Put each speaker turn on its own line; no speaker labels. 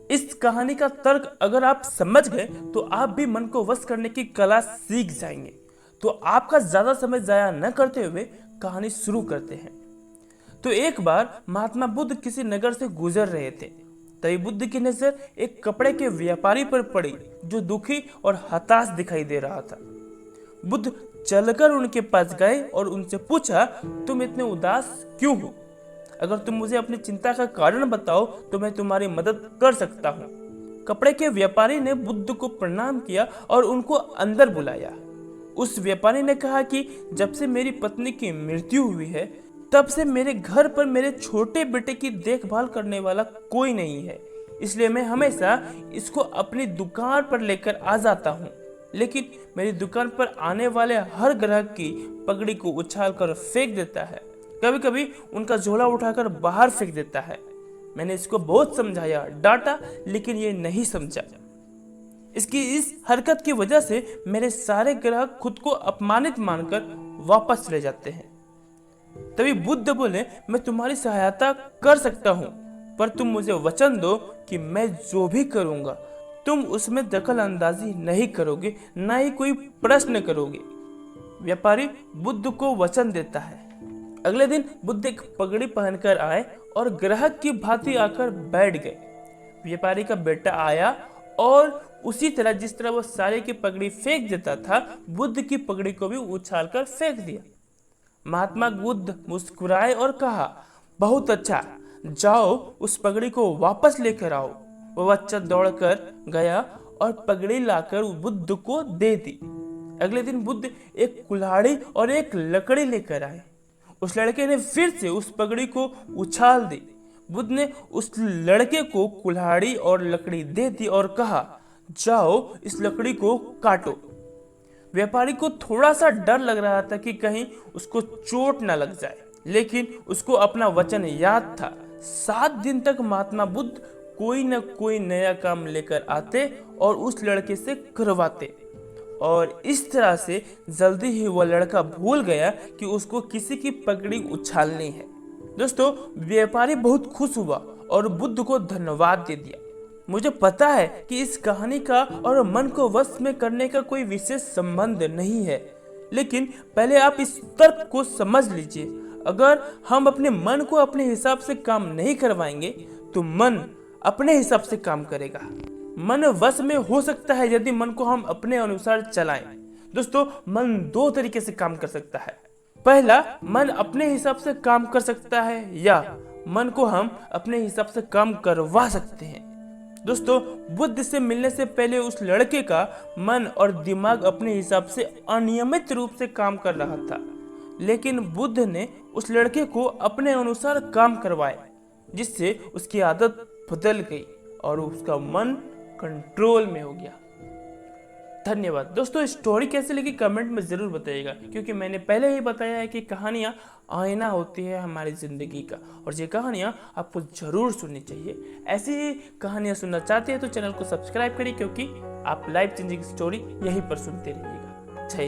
इस कहानी का तर्क अगर आप समझ गए तो आप भी मन को वश करने की कला सीख जाएंगे। तो आपका ज्यादा समय जाया न करते हुए कहानी शुरू करते हैं। तो एक बार महात्मा बुद्ध किसी नगर से गुजर रहे थे। तभी बुद्ध की नजर एक कपड़े के व्यापारी पर पड़ी जो दुखी और हताश दिखाई दे रहा था। बुद्ध चलकर उनके पास गए और उनसे पूछा, तुम इतने उदास क्यों हो? अगर तुम मुझे अपनी चिंता का कारण बताओ तो मैं तुम्हारी मदद कर सकता हूँ। कपड़े के व्यापारी ने बुद्ध को प्रणाम किया और उनको अंदर बुलाया। उस व्यापारी ने कहा कि जब से मेरी पत्नी की मृत्यु हुई है तब से मेरे घर पर मेरे छोटे बेटे की देखभाल करने वाला कोई नहीं है, इसलिए मैं हमेशा इसको अपनी दुकान पर लेकर आ जाता हूँ। लेकिन मेरी दुकान पर आने वाले हर ग्राहक की पगड़ी को उछाल कर फेंक देता है, कभी कभी उनका झोला उठाकर बाहर फेंक देता है। मैंने इसको बहुत समझाया, डांटा, लेकिन ये नहीं समझा। इसकी इस हरकत की वजह से मेरे सारे ग्राहक खुद को अपमानित मानकर वापस चले जाते हैं। तभी बुद्ध बोले, मैं तुम्हारी सहायता कर सकता हूँ, पर तुम मुझे वचन दो कि मैं जो भी करूँगा तुम उसमें दखल अंदाजी नहीं करोगे, ना ही कोई प्रश्न करोगे। व्यापारी बुद्ध को वचन देता है। अगले दिन बुद्ध एक पगड़ी पहनकर आए और ग्राहक की भांति आकर बैठ गए। व्यापारी का बेटा आया और उसी तरह जिस तरह वो सारे की पगड़ी फेंक देता था, बुद्ध की पगड़ी को भी उछालकर फेंक दिया। महात्मा बुद्ध मुस्कुराए और कहा, बहुत अच्छा, जाओ उस पगड़ी को वापस लेकर आओ। वो बच्चा दौड़कर गया और पगड़ी लाकर बुद्ध को दे दी। अगले दिन बुद्ध एक कुल्हाड़ी और एक लकड़ी लेकर आए। उस लड़के ने फिर से उस पगड़ी को उछाल दी। बुद्ध ने उस लड़के को कुल्हाड़ी और लकड़ी दे दी और कहा, जाओ इस लकड़ी को काटो। व्यापारी को थोड़ा सा डर लग रहा था कि कहीं उसको चोट न लग जाए, लेकिन उसको अपना वचन याद था। 7 दिन तक महात्मा बुद्ध कोई न कोई नया काम लेकर आते और उस लड़के से करवाते, और इस तरह से जल्दी ही वह लड़का भूल गया कि उसको किसी की पगड़ी उछालनी है। दोस्तों, व्यापारी बहुत खुश हुआ और बुद्ध को धन्यवाद दे दिया। मुझे पता है कि इस कहानी का और मन को वश में करने का कोई विशेष संबंध नहीं है, लेकिन पहले आप इस तर्क को समझ लीजिए। अगर हम अपने मन को अपने हिसाब से काम नहीं करवाएंगे तो मन अपने हिसाब से काम करेगा। मन वश में हो सकता है यदि मन को हम अपने अनुसार चलाएं। दोस्तों, मन 2 तरीके से काम कर सकता है। पहला, मन अपने हिसाब से काम कर सकता है, या मन को हम अपने हिसाब से काम करवा सकते हैं। दोस्तों, बुद्ध से मिलने से पहले उस लड़के का मन और दिमाग अपने हिसाब से अनियमित रूप से काम कर रहा था, लेकिन बुद्ध ने उस लड़के को अपने अनुसार काम करवाया, जिससे उसकी आदत बदल गई और उसका मन कंट्रोल में हो गया। धन्यवाद दोस्तों। स्टोरी कैसे लगी कमेंट में ज़रूर बताइएगा, क्योंकि मैंने पहले ही बताया है कि कहानियाँ आईना होती है हमारी ज़िंदगी का, और ये कहानियाँ आपको ज़रूर सुननी चाहिए। ऐसी ही कहानियाँ सुनना चाहते हैं तो चैनल को सब्सक्राइब करिए, क्योंकि आप लाइफ चेंजिंग स्टोरी यहीं पर सुनते रहिएगा। जय